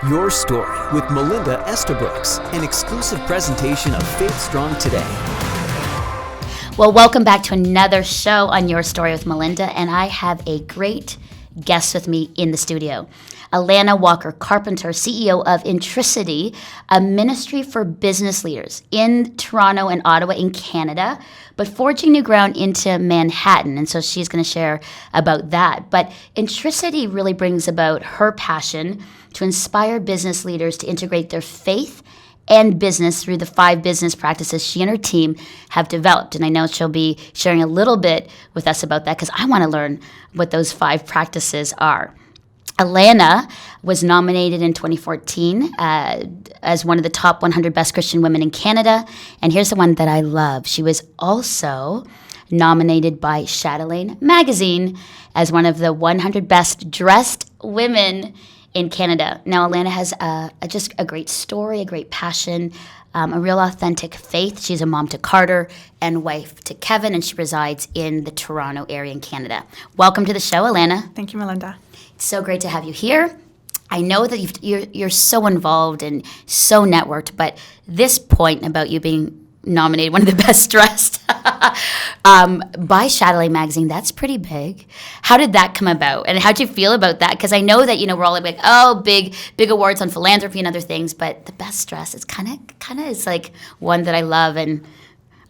Your Story with Melinda Estabrooks, an exclusive presentation of Faith Strong Today. Well, welcome back to another show on Your Story with Melinda, and I have a great guest with me in the studio. Alana Walker Carpenter, CEO of Intriciti, a ministry for business leaders in Toronto and Ottawa in Canada, but forging new ground into Manhattan. And so she's going to share about that. But Intriciti really brings about her passion to inspire business leaders to integrate their faith and business through the 5 business practices she and her team have developed. And I know she'll be sharing a little bit with us about that because I want to learn what those 5 practices are. Elena was nominated in 2014 as one of the top 100 best Christian women in Canada. And here's the one that I love. She was also nominated by Chatelaine magazine as one of the 100 best dressed women in Canada. Now, Elena has just a great story, a great passion, a real authentic faith. She's a mom to Carter and wife to Kevin, and she resides in the Toronto area in Canada. Welcome to the show, Elena. Thank you, Melinda. It's so great to have you here. I know that you're so involved and so networked, but this point about you being nominated one of the best dressed by Chatelaine magazine, that's pretty big. How did that come about, and how'd you feel about that? Because I know that we're all like, oh, big awards on philanthropy and other things, but the best dressed is kind of is like one that I love, and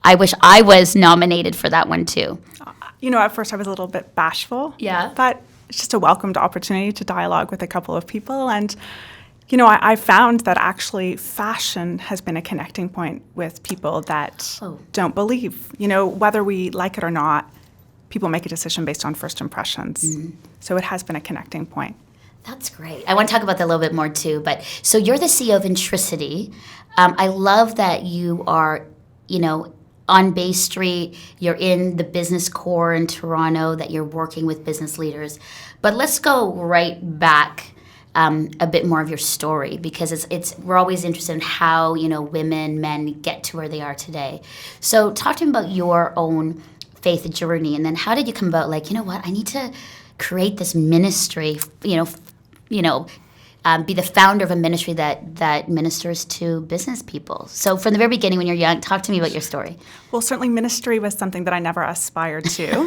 I wish I was nominated for that one too. At first I was a little bit bashful. Yeah. But it's just a welcomed opportunity to dialogue with a couple of people. And, I found that actually fashion has been a connecting point with people that don't believe. Whether we like it or not, people make a decision based on first impressions. Mm-hmm. So it has been a connecting point. That's great. I want to talk about that a little bit more too. But so you're the CEO of Intriciti. I love that you are, on Bay Street, you're in the business core in Toronto, that you're working with business leaders. But let's go right back a bit more of your story, because we're always interested in how, women, men get to where they are today. So talk to me about your own faith journey, and then how did you come about, like, I need to create this ministry, be the founder of a ministry that ministers to business people. So from the very beginning, when you're young, talk to me about your story. Well, certainly ministry was something that I never aspired to.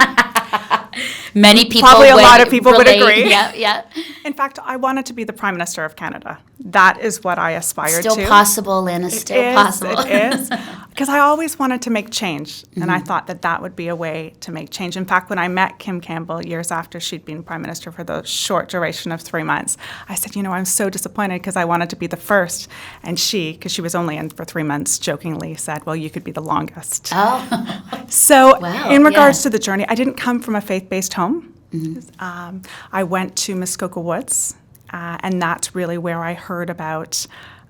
Many people Probably a lot of people would agree. Yeah. In fact, I wanted to be the Prime Minister of Canada. That is what I aspired to. Still possible, Lana, still possible. It is. Because I always wanted to make change, and I thought that would be a way to make change. In fact, when I met Kim Campbell years after she'd been Prime Minister for the short duration of 3 months, I said, I'm so disappointed because I wanted to be the first. And she, because she was only in for 3 months, jokingly said, well, you could be the longest. Oh. So wow, in regards to the journey, I didn't come from a faith-based home. Mm-hmm. I went to Muskoka Woods, and that's really where I heard about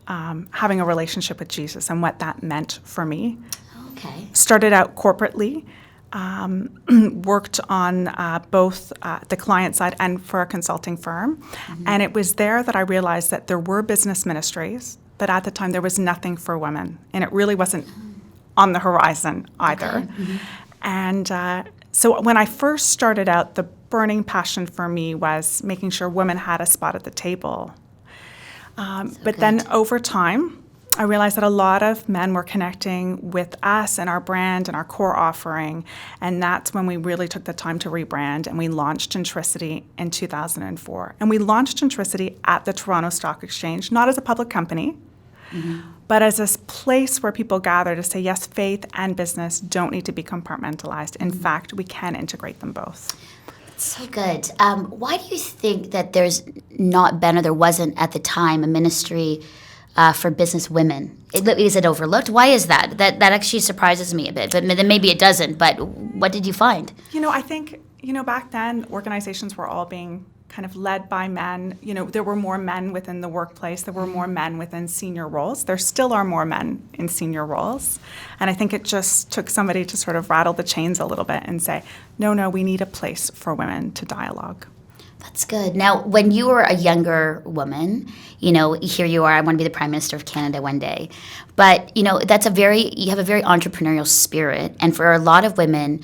having a relationship with Jesus and what that meant for me. Okay. Started out corporately, worked on both the client side and for a consulting firm. Mm-hmm. And it was there that I realized that there were business ministries, but at the time there was nothing for women. And it really wasn't on the horizon either. Okay. Mm-hmm. And so when I first started out, the burning passion for me was making sure women had a spot at the table. But then over time, I realized that a lot of men were connecting with us and our brand and our core offering, and that's when we really took the time to rebrand, and we launched Intriciti in 2004. And we launched Intriciti at the Toronto Stock Exchange, not as a public company, but as a place where people gather to say, yes, faith and business don't need to be compartmentalized. In fact, we can integrate them both. So good. Why do you think that there's not been, or there wasn't at the time, a ministry for business women? Is it overlooked? Why is that? That actually surprises me a bit, but then maybe it doesn't. But what did you find? I think, back then, organizations were all being kind of led by men. There were more men within the workplace. There were more men within senior roles. There still are more men in senior roles. And I think it just took somebody to sort of rattle the chains a little bit and say, no, we need a place for women to dialogue. That's good. Now, when you were a younger woman, here you are, I want to be the Prime Minister of Canada one day. But, you have a very entrepreneurial spirit. And for a lot of women,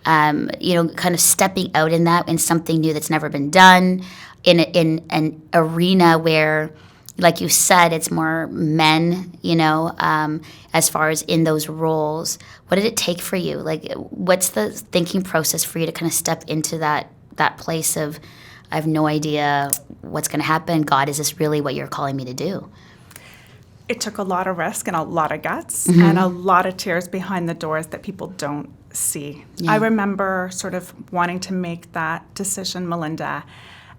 kind of stepping out in something new that's never been done, in an arena where like you said, it's more men, as far as in those roles. What did it take for you? Like, what's the thinking process for you to kind of step into that place of, I have no idea what's going to happen. God, is this really what you're calling me to do? It took a lot of risk and a lot of guts and a lot of tears behind the doors that people don't see. Yeah. I remember sort of wanting to make that decision, Melinda,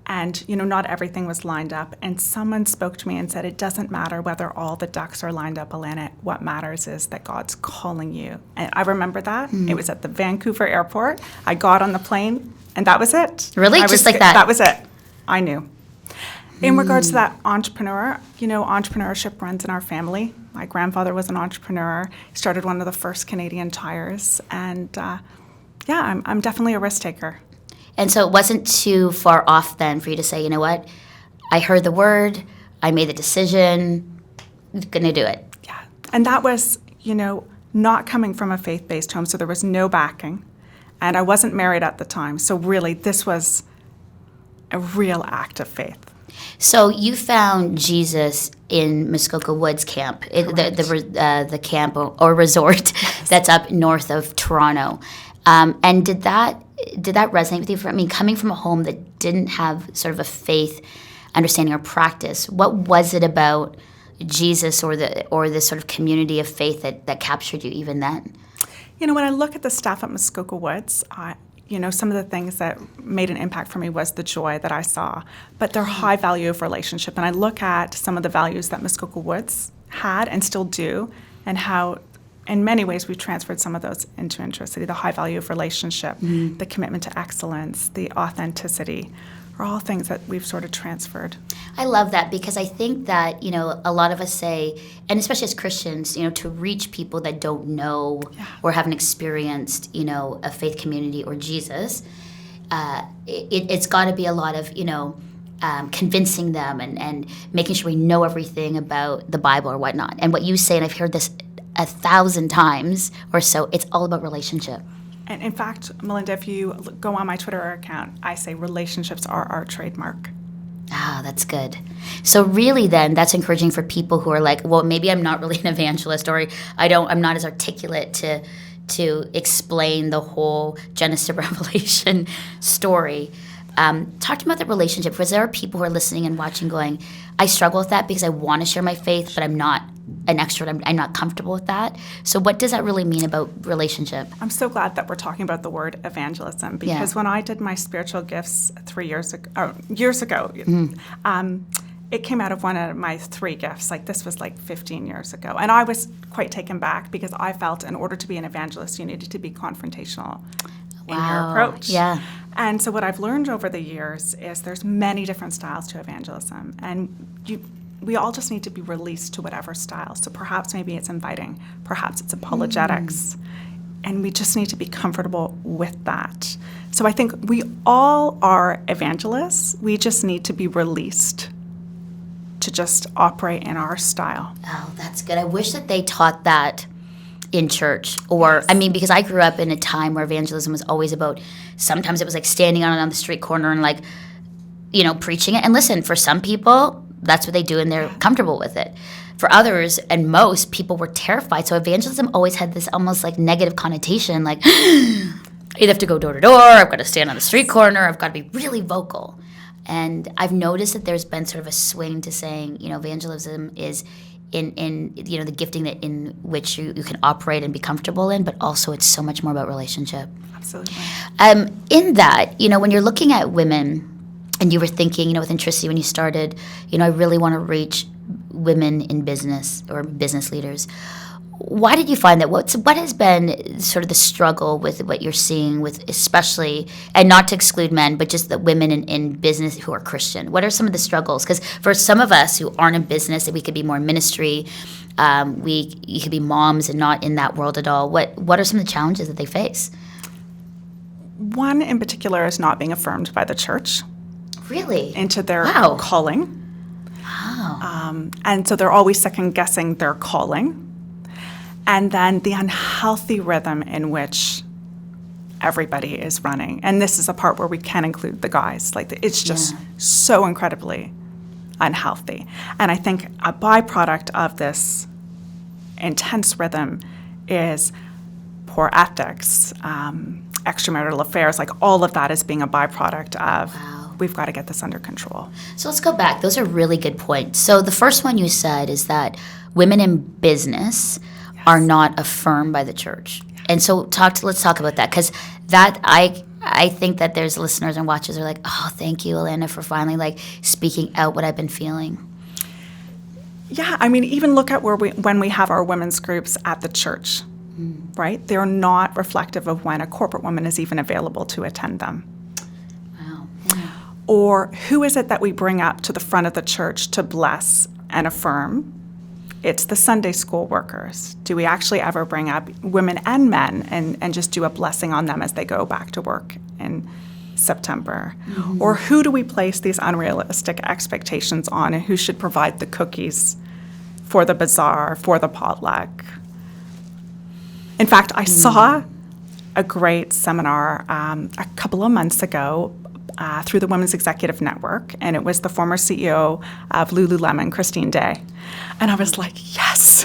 and, not everything was lined up. And someone spoke to me and said, it doesn't matter whether all the ducks are lined up, Elena. What matters is that God's calling you. And I remember that. It was at the Vancouver airport. I got on the plane, and that was it. Really? Just like that? That was it. I knew. In regards to that entrepreneur, entrepreneurship runs in our family. My grandfather was an entrepreneur. He started one of the first Canadian tires. And, I'm definitely a risk taker. And so it wasn't too far off then for you to say, you know what, I heard the word, I made the decision, going to do it. Yeah. And that was, not coming from a faith-based home, so there was no backing. And I wasn't married at the time. So really, this was a real act of faith. So you found Jesus in Muskoka Woods Camp, the camp or resort that's up north of Toronto. And did that resonate with you? I mean, coming from a home that didn't have sort of a faith understanding or practice, what was it about Jesus or this sort of community of faith that captured you even then? When I look at the staff at Muskoka Woods, some of the things that made an impact for me was the joy that I saw, but their high value of relationship. And I look at some of the values that Muskoka Woods had and still do, and how in many ways we've transferred some of those into Intriciti. The high value of relationship, the commitment to excellence, the authenticity, are all things that we've sort of transferred. I love that, because I think that, a lot of us say, and especially as Christians, to reach people that don't know or haven't experienced, a faith community or Jesus, it's got to be a lot of, convincing them and making sure we know everything about the Bible or whatnot. And what you say, and I've heard this 1,000 times or so, it's all about relationship. And in fact, Melinda, if you go on my Twitter account, I say relationships are our trademark. Ah, that's good. So really then, that's encouraging for people who are like, well, maybe I'm not really an evangelist, or I'm not as articulate to explain the whole Genesis to Revelation story. Talk to me about that relationship, because there are people who are listening and watching going, I struggle with that because I want to share my faith, but I'm not an extrovert. I'm not comfortable with that. So what does that really mean about relationship? I'm so glad that we're talking about the word evangelism, because when I did my spiritual gifts years ago, it came out of one of my 3 gifts. Like, this was like 15 years ago. And I was quite taken back, because I felt in order to be an evangelist, you needed to be confrontational in your approach. Yeah. And so what I've learned over the years is there's many different styles to evangelism. And we all just need to be released to whatever style. So perhaps maybe it's inviting, perhaps it's apologetics. And we just need to be comfortable with that. So I think we all are evangelists. We just need to be released to just operate in our style. Oh, that's good. I wish that they taught that in church, or yes. I mean, because I grew up in a time where evangelism was always about, sometimes it was like standing on the street corner and like, preaching it. And listen, for some people, that's what they do and they're comfortable with it. For others, and most people were terrified. So evangelism always had this almost like negative connotation, like, I either have to go door to door, I've got to stand on the street corner, I've got to be really vocal. And I've noticed that there's been sort of a swing to saying, evangelism is in the gifting that in which you can operate and be comfortable in, but also it's so much more about relationship. Absolutely. In that, when you're looking at women, and you were thinking, with Intriciti when you started, I really want to reach women in business or business leaders. Why did you find that? What has been sort of the struggle with what you're seeing with, especially, and not to exclude men, but just the women in business who are Christian? What are some of the struggles? Because for some of us who aren't in business, we could be more in ministry, you could be moms and not in that world at all. What are some of the challenges that they face? One in particular is not being affirmed by the church. Really? Into their calling. Wow. And so they're always second-guessing their calling. And then the unhealthy rhythm in which everybody is running. And this is a part where we can include the guys. Like, it's just so incredibly unhealthy. And I think a byproduct of this intense rhythm is poor ethics, extramarital affairs, like all of that is being a byproduct of we've got to get this under control. So let's go back. Those are really good points. So the first one you said is that women in business are not affirmed by the church. And so let's talk about that, because that I think that there's listeners and watchers who are like, oh, thank you, Elena, for finally like speaking out what I've been feeling. Yeah, I mean, even look at when we have our women's groups at the church, right? They're not reflective of when a corporate woman is even available to attend them. Wow. Yeah. Or who is it that we bring up to the front of the church to bless and affirm? It's the Sunday school workers. Do we actually ever bring up women and men and just do a blessing on them as they go back to work in September? Mm-hmm. Or who do we place these unrealistic expectations on, and who should provide the cookies for the bazaar, for the potluck? In fact, I saw a great seminar a couple of months ago through the Women's Executive Network, and it was the former CEO of Lululemon, Christine Day. And I was like, yes,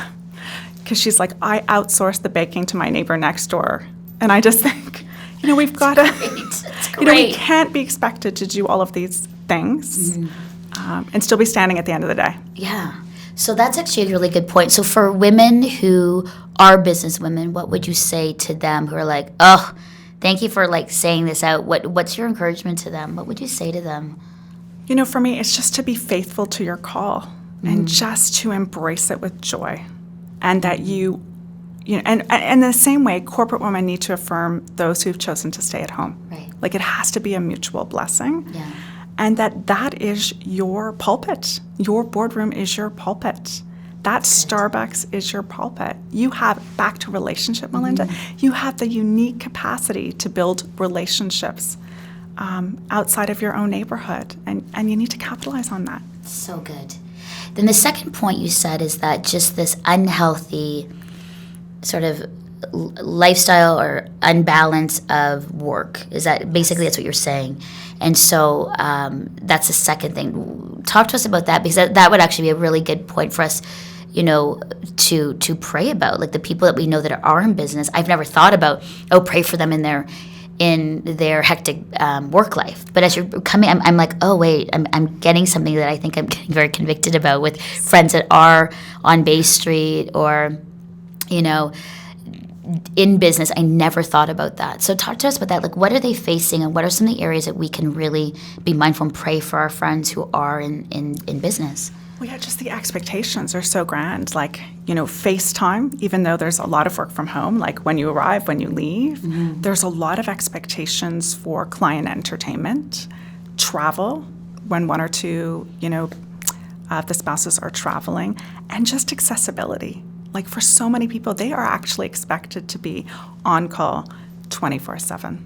because she's like, I outsourced the baking to my neighbor next door. And I just think, we've got to, we can't be expected to do all of these things and still be standing at the end of the day. Yeah. So that's actually a really good point. So for women who are business women, what would you say to them who are like, oh, thank you for like saying this out. What's your encouragement to them? What would you say to them? For me, it's just to be faithful to your call and just to embrace it with joy. And that and in the same way, corporate women need to affirm those who've chosen to stay at home. Right. Like it has to be a mutual blessing. Yeah. And that is your pulpit. Your boardroom is your pulpit. That Starbucks is your pulpit. You have, back to relationship, Melinda, you have the unique capacity to build relationships outside of your own neighborhood, and you need to capitalize on that. So good. Then the second point you said is that just this unhealthy sort of lifestyle or unbalance of work, is that basically that's what you're saying? And so that's the second thing. Talk to us about that, because that would actually be a really good point for us, to pray about, like the people that we know that are in business. I've never thought about, pray for them in their hectic work life. But as you're coming, I'm like, oh wait, I'm getting something that I think I'm getting very convicted about with friends that are on Bay Street or, in business. I never thought about that. So talk to us about that. Like, what are they facing, and what are some of the areas that we can really be mindful and pray for our friends who are in business? Well, yeah, just the expectations are so grand. Like, FaceTime, even though there's a lot of work from home, like when you arrive, when you leave, there's a lot of expectations for client entertainment, travel, when one or two, the spouses are traveling, and just accessibility. Like for so many people, they are actually expected to be on call 24/7.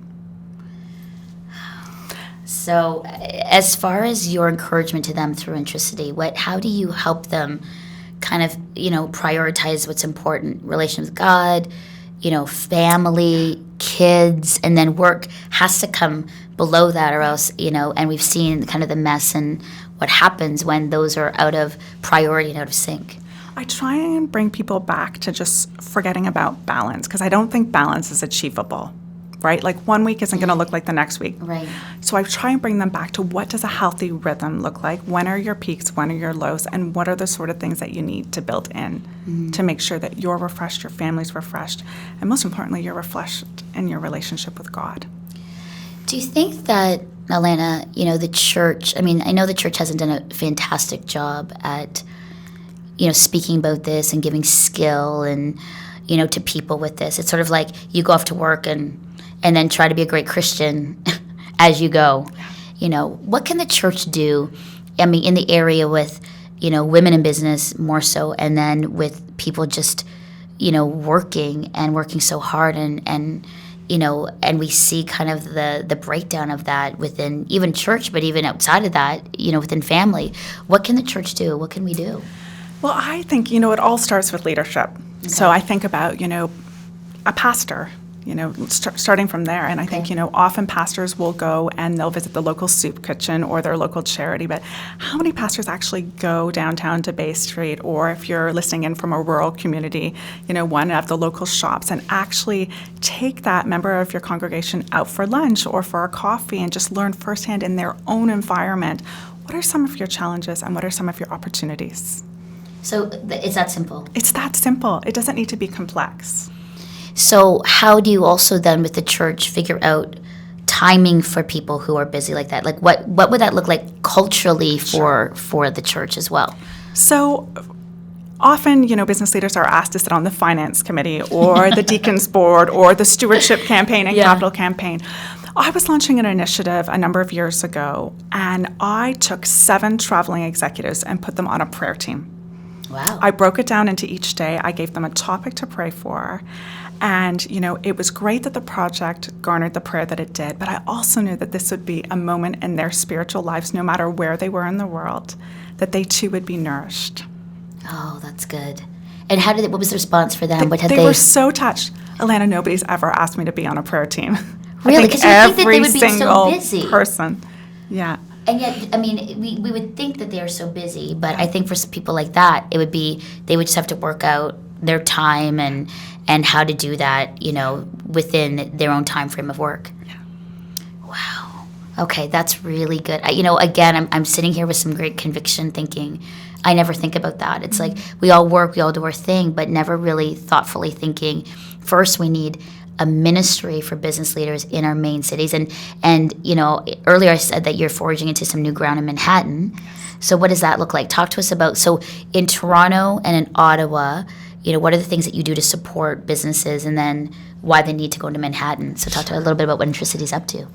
So as far as your encouragement to them through Intriciti, how do you help them kind of, prioritize what's important? Relationship with God, family, kids, and then work has to come below that, or else, and we've seen kind of the mess and what happens when those are out of priority and out of sync. I try and bring people back to just forgetting about balance, because I don't think balance is achievable, right? Like one week isn't going to look like the next week. Right. So I try and bring them back to, what does a healthy rhythm look like? When are your peaks? When are your lows? And what are the sort of things that you need to build in to make sure that you're refreshed, your family's refreshed, and most importantly, you're refreshed in your relationship with God. Do you think that, Elena, the church, I know the church hasn't done a fantastic job at speaking about this and giving skill and, to people with this. It's sort of like you go off to work and then try to be a great Christian as you go. What can the church do, in the area with, women in business more so, and then with people just, working so hard and we see kind of the breakdown of that within even church, but even outside of that, within family. What can the church do? What can we do? Well, I think, it all starts with leadership. Okay. So I think about, a pastor, starting from there. And I think, often pastors will go and they'll visit the local soup kitchen or their local charity. But how many pastors actually go downtown to Bay Street, or if you're listening in from a rural community, one of the local shops, and actually take that member of your congregation out for lunch or for a coffee and just learn firsthand in their own environment, what are some of your challenges and what are some of your opportunities? So it's that simple. It's that simple. It doesn't need to be complex. So how do you also then with the church figure out timing for people who are busy like that? Like what would that look like culturally for the church as well? So often, business leaders are asked to sit on the finance committee or the deacons board or the stewardship campaign and capital campaign. I was launching an initiative a number of years ago, and I took 7 traveling executives and put them on a prayer team. Wow. I broke it down into each day. I gave them a topic to pray for. And, it was great that the project garnered the prayer that it did, but I also knew that this would be a moment in their spiritual lives, no matter where they were in the world, that they too would be nourished. Oh, that's good. And what was the response for them? They were so touched. Elena, nobody's ever asked me to be on a prayer team. Really? Because you think that they would be so single busy. Person. Yeah. And yet, we would think that they are so busy, but I think for some people like that, it would be, they would just have to work out their time and how to do that, within their own time frame of work. Yeah. Wow. Okay, that's really good. Again, I'm sitting here with some great conviction thinking, I never think about that. It's like we all work, we all do our thing, but never really thoughtfully thinking, first we need a ministry for business leaders in our main cities. And earlier I said that you're foraging into some new ground in Manhattan. So what does that look like? Talk to us about, so in Toronto and in Ottawa, what are the things that you do to support businesses, and then why they need to go into Manhattan? So talk to us a little bit about what Intriciti's up to.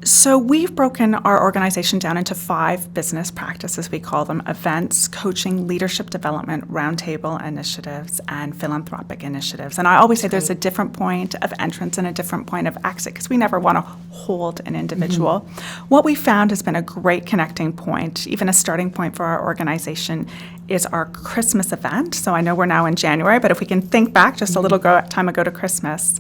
So we've broken our organization down into 5 business practices. We call them events, coaching, leadership development, roundtable initiatives, and philanthropic initiatives. And I always say there's a different point of entrance and a different point of exit, because we never want to hold an individual. What we found has been a great connecting point, even a starting point for our organization, is our Christmas event. So I know we're now in January, but if we can think back just a little time ago to Christmas.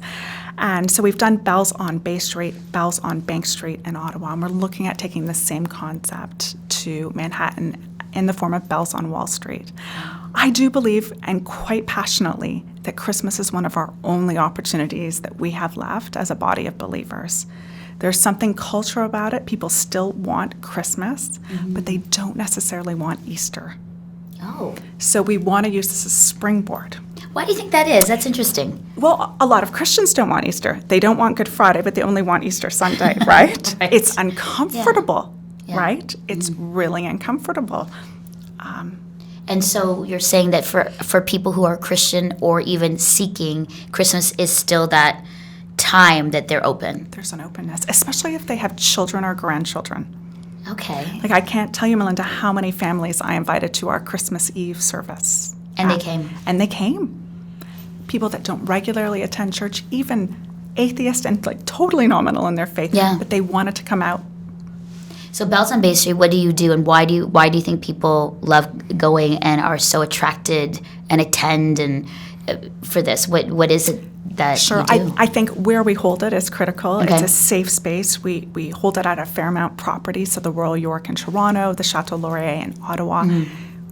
And so we've done Bells on Bay Street, Bells on Bank Street in Ottawa, and we're looking at taking the same concept to Manhattan in the form of Bells on Wall Street. I do believe, and quite passionately, that Christmas is one of our only opportunities that we have left as a body of believers. There's something cultural about it. People still want Christmas, but they don't necessarily want Easter. Oh. So we want to use this as a springboard. Why do you think that is? That's interesting. Well, a lot of Christians don't want Easter. They don't want Good Friday, but they only want Easter Sunday, right? Right. It's uncomfortable, Yeah. right? It's really uncomfortable. And so you're saying that for people who are Christian or even seeking, Christmas is still that time that they're open. There's an openness, especially if they have children or grandchildren. Okay. Like, I can't tell you, Melinda, how many families I invited to our Christmas Eve service. And they came. And they came. People that don't regularly attend church, even atheist and totally nominal in their faith, but they wanted to come out. So Bells on Bay Street, what do you do, and why do you think people love going and are so attracted and attend and for this? What is it that you do? I think where we hold it is critical. Okay. It's a safe space. We hold it at a Fairmount property, so the Royal York in Toronto, the Chateau Laurier in Ottawa.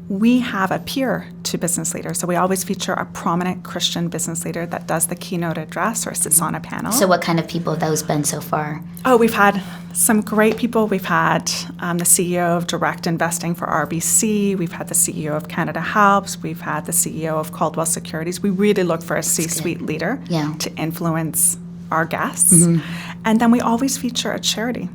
We have a peer to business leaders, so we always feature a prominent Christian business leader that does the keynote address or sits on a panel. So what kind of people have those been so far? Oh, we've had some great people. We've had the CEO of Direct Investing for RBC. We've had the CEO of Canada Helps. We've had the CEO of Caldwell Securities. We really look for a C-suite leader to influence our guests. And then we always feature a charity.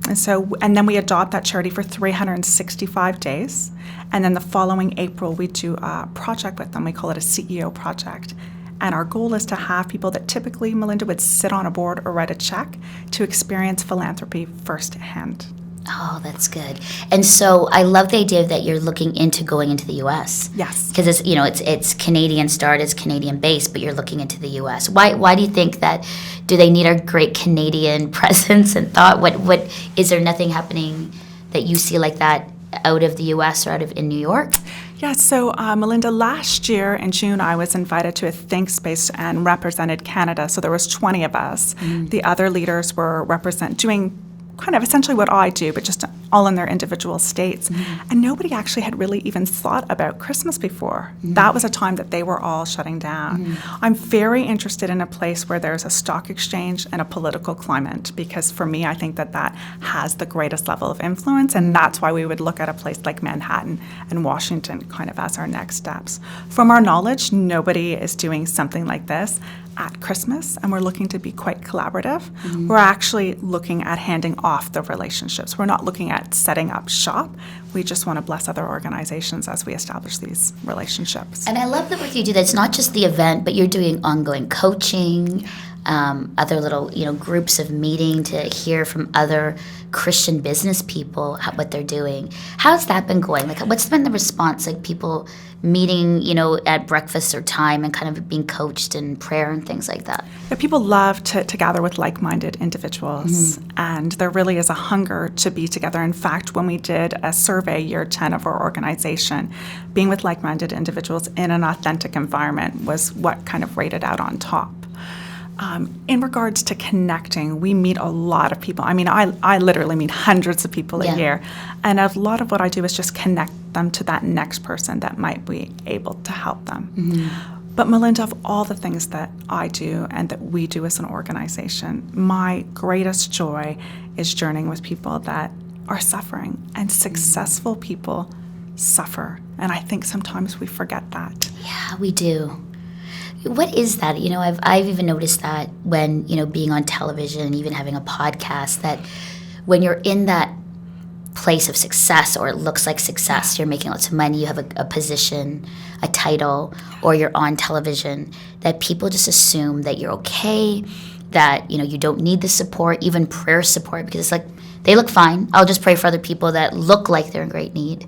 And then we adopt that charity for 365 days. And then the following April, we do a project with them. We call it a CEO project. And our goal is to have people that typically, Melinda, would sit on a board or write a check to experience philanthropy firsthand. Oh, that's good. And so I love the idea that you're looking into going into the U.S. Yes. Because it's Canadian start, it's Canadian based, but you're looking into the U.S. Why do you think that? Do they need a great Canadian presence and thought? What is there nothing happening that you see like that out of the U.S. or in New York? Yeah, so Melinda, last year in June, I was invited to a think space and represented Canada. So there was 20 of us. The other leaders were doing kind of essentially what I do, but just all in their individual states. And nobody actually had really even thought about Christmas before. That was a time that they were all shutting down. I'm very interested in a place where there's a stock exchange and a political climate, because for me, I think that has the greatest level of influence, and that's why we would look at a place like Manhattan and Washington kind of as our next steps. From our knowledge, nobody is doing something like this at Christmas, and we're looking to be quite collaborative. We're actually looking at handing off the relationships. We're not looking at setting up shop. We just want to bless other organizations as we establish these relationships. And I love the work you do. That's not just the event, but you're doing ongoing coaching, other little groups of meeting to hear from other Christian business people what they're doing. How's that been going? Like, what's been the response? Like, people meeting, at breakfast or time and kind of being coached in prayer and things like that. Yeah, people love to gather with like-minded individuals, and there really is a hunger to be together. In fact, when we did a survey year 10 of our organization, being with like-minded individuals in an authentic environment was what kind of rated out on top. In regards to connecting, we meet a lot of people. I mean, I literally meet hundreds of people a year. And a lot of what I do is just connect them to that next person that might be able to help them. But Melinda, of all the things that I do and that we do as an organization, my greatest joy is journeying with people that are suffering. And successful people suffer. And I think sometimes we forget that. Yeah, we do. What is that? I've even noticed that when, being on television and even having a podcast, that when you're in that place of success, or it looks like success, you're making lots of money, you have a position, a title, or you're on television, that people just assume that you're okay, that, you don't need the support, even prayer support, because it's like, they look fine. I'll just pray for other people that look like they're in great need.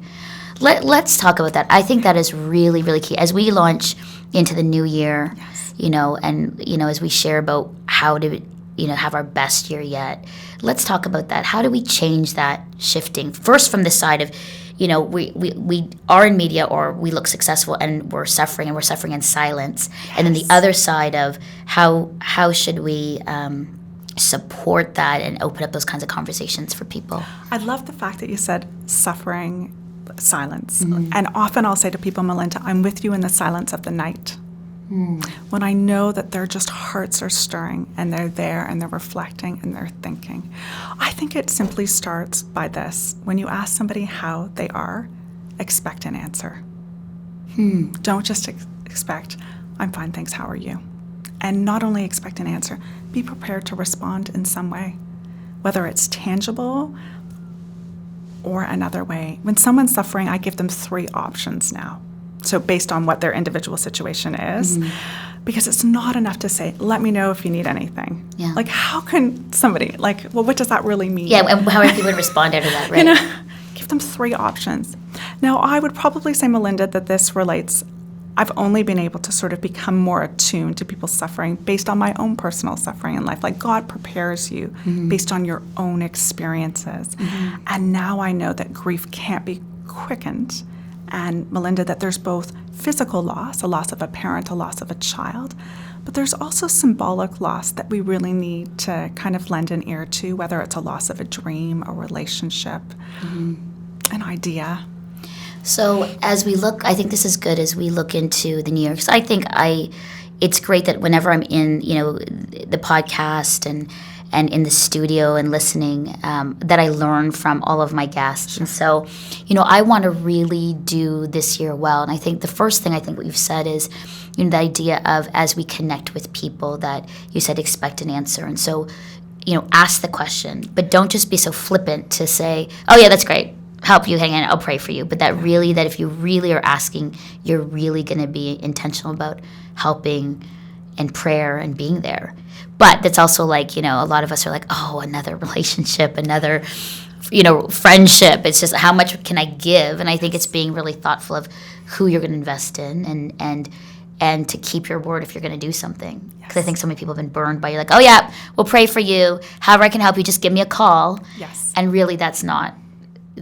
Let's talk about that. I think that is really, really key. As we launch into the new year, and, as we share about how to, have our best year yet, let's talk about that. How do we change that shifting? First, from the side of, we are in media, or we look successful and we're suffering in silence. Yes. And then the other side of how should we support that and open up those kinds of conversations for people? I love the fact that you said suffering, silence. And often I'll say to people, Melinda, I'm with you in the silence of the night. When I know that their just hearts are stirring, and they're there, and they're reflecting, and they're thinking. I think it simply starts by this. When you ask somebody how they are, expect an answer. Don't just expect, I'm fine, thanks, how are you? And not only expect an answer, be prepared to respond in some way, whether it's tangible or another way. When someone's suffering, I give them 3 options now. So based on what their individual situation is, because it's not enough to say, let me know if you need anything. Yeah. Like, how can somebody, what does that really mean? Yeah, and how are people to respond to that, right? Give them 3 options. Now, I would probably say, Melinda, that this relates, I've only been able to sort of become more attuned to people's suffering based on my own personal suffering in life. Like, God prepares you based on your own experiences. And now I know that grief can't be quickened. And Melinda, that there's both physical loss, a loss of a parent, a loss of a child, but there's also symbolic loss that we really need to kind of lend an ear to, whether it's a loss of a dream, a relationship, an idea. So as we look, I think this is good as we look into the new year. Because I think it's great that whenever I'm in, the podcast and in the studio and listening, that I learn from all of my guests. Sure. And so, I want to really do this year well. And I think the first thing what you've said is, the idea of, as we connect with people, that you said expect an answer. And so, ask the question, but don't just be so flippant to say, oh yeah, that's great. Help you, hang in, I'll pray for you. But that if you really are asking, you're really going to be intentional about helping and prayer and being there. But that's also like, a lot of us are like, oh, another relationship, another, friendship. It's just, how much can I give? And I think it's being really thoughtful of who you're going to invest in and to keep your word if you're going to do something. Because I think so many people have been burned by, you're like, oh yeah, we'll pray for you. However I can help you, just give me a call. Yes. And really that's not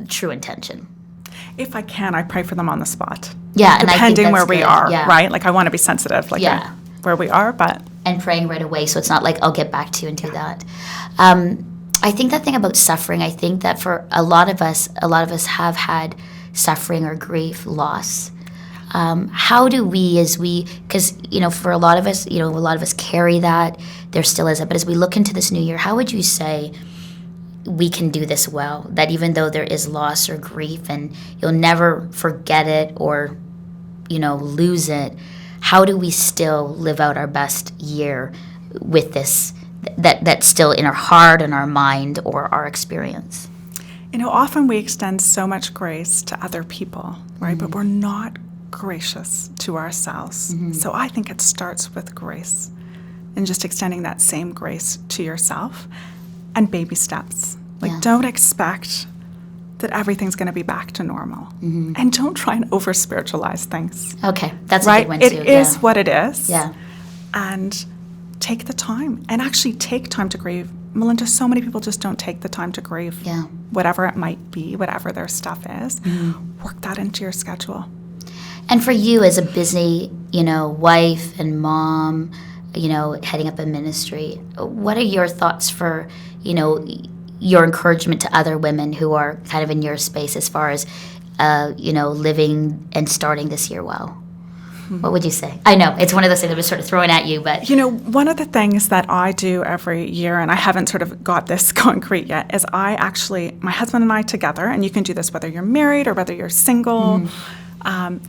true intention. If I can, I pray for them on the spot. Yeah, and I think depending that's where we good. are, Yeah. right? Like I want to be sensitive, like Yeah. where we are, but And praying right away, so it's not like I'll get back to you and do that. I think that thing about suffering, I think that for a lot of us have had suffering or grief, loss. How do because, for a lot of us carry that, there still is it, but as we look into this new year, how would you say we can do this well? That even though there is loss or grief and you'll never forget it or, lose it, how do we still live out our best year with this, that's still in our heart and our mind or our experience? Often we extend so much grace to other people, right? But we're not gracious to ourselves. So I think it starts with grace and just extending that same grace to yourself and baby steps. Like, don't expect that everything's going to be back to normal. And don't try and over-spiritualize things. Okay, that's right? a good one too. It is what it is. Yeah. And take the time. And actually take time to grieve. Melinda, so many people just don't take the time to grieve. Yeah. Whatever it might be, whatever their stuff is. Work that into your schedule. And for you as a busy, wife and mom, heading up a ministry, what are your thoughts for, your encouragement to other women who are kind of in your space as far as, living and starting this year well? What would you say? I know, it's one of those things I'm just sort of throwing at you, but... One of the things that I do every year, and I haven't sort of got this concrete yet, is my husband and I together, and you can do this whether you're married or whether you're single,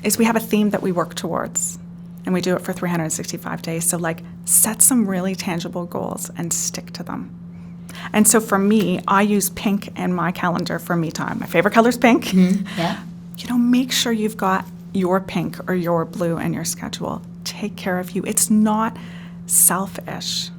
is we have a theme that we work towards. And we do it for 365 days. So, set some really tangible goals and stick to them. And so for me, I use pink in my calendar for me time. My favorite color is pink. Yeah. Make sure you've got your pink or your blue in your schedule. Take care of you. It's not selfish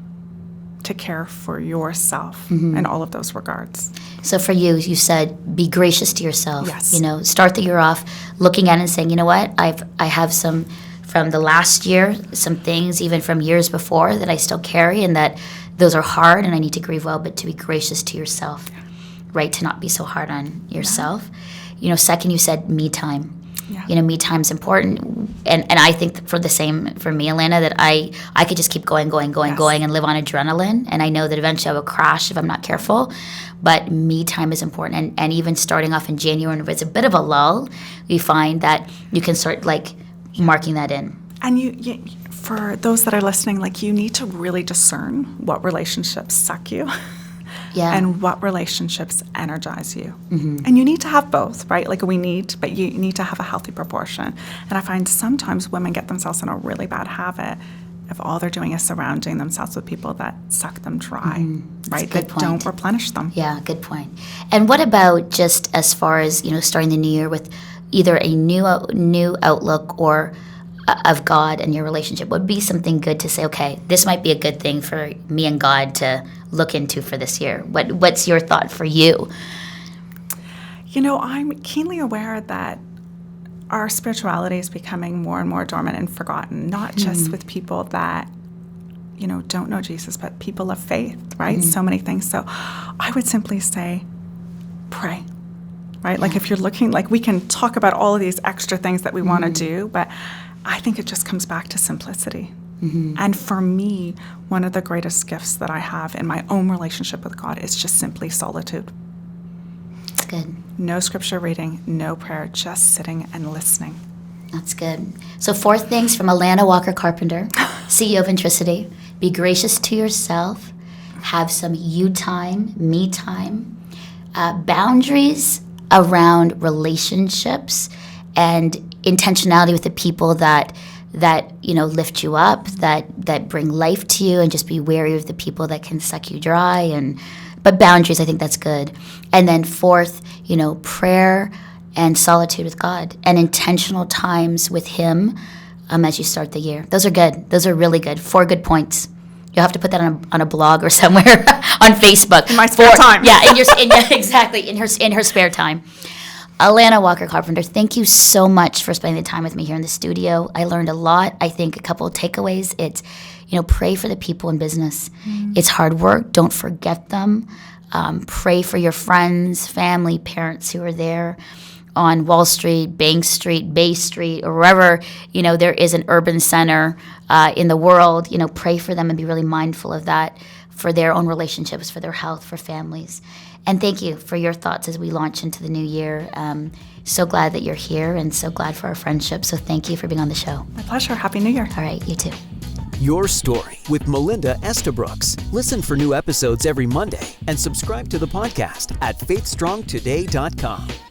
to care for yourself in all of those regards. So for you, you said be gracious to yourself. Yes. Start the year off looking at it and saying, you know what, I have some from the last year, some things even from years before that I still carry and that those are hard and I need to grieve well, but to be gracious to yourself, right? To not be so hard on yourself. Second, you said me time. Yeah. Me time's important. And I think for me, Elena, that I could just keep going and live on adrenaline. And I know that eventually I will crash if I'm not careful. But me time is important. And even starting off in January, if it's a bit of a lull, we find that you can start marking that in. And you, for those that are listening, you need to really discern what relationships suck you. Yeah. And what relationships energize you. And you need to have both, right? But you need to have a healthy proportion. And I find sometimes women get themselves in a really bad habit if all they're doing is surrounding themselves with people that suck them dry, right? That don't replenish them. Yeah, good point. And what about just as far as, starting the new year with either a new outlook or of God and your relationship? Would be something good to say, okay, this might be a good thing for me and God to look into for this year. What's your thought for you? I'm keenly aware that our spirituality is becoming more and more dormant and forgotten, not just with people that, don't know Jesus, but people of faith, right? So many things. So I would simply say, pray, right? Yeah. If you're looking, we can talk about all of these extra things that we want to do, but I think it just comes back to simplicity. And for me, one of the greatest gifts that I have in my own relationship with God is just simply solitude. That's good. No scripture reading, no prayer, just sitting and listening. That's good. So 4 things from Alana Walker Carpenter, CEO of Intriciti. Be gracious to yourself. Have some you time, me time. Boundaries around relationships and intentionality with the people that lift you up, that bring life to you, and just be wary of the people that can suck you dry. But boundaries, I think that's good. And then 4th, prayer and solitude with God and intentional times with Him as you start the year. Those are good. Those are really good. 4 good points. You'll have to put that on a blog or somewhere on Facebook. In my spare time. Yeah, exactly, in her spare time. Alana Walker Carpenter, thank you so much for spending the time with me here in the studio. I learned a lot. I think a couple of takeaways. It's, pray for the people in business. It's hard work. Don't forget them. Pray for your friends, family, parents who are there. on Wall Street, Bank Street, Bay Street, or wherever, there is an urban center in the world, pray for them and be really mindful of that for their own relationships, for their health, for families. And thank you for your thoughts as we launch into the new year. So glad that you're here and so glad for our friendship. So thank you for being on the show. My pleasure. Happy New Year. All right, you too. Your Story with Melinda Estabrooks. Listen for new episodes every Monday and subscribe to the podcast at faithstrongtoday.com.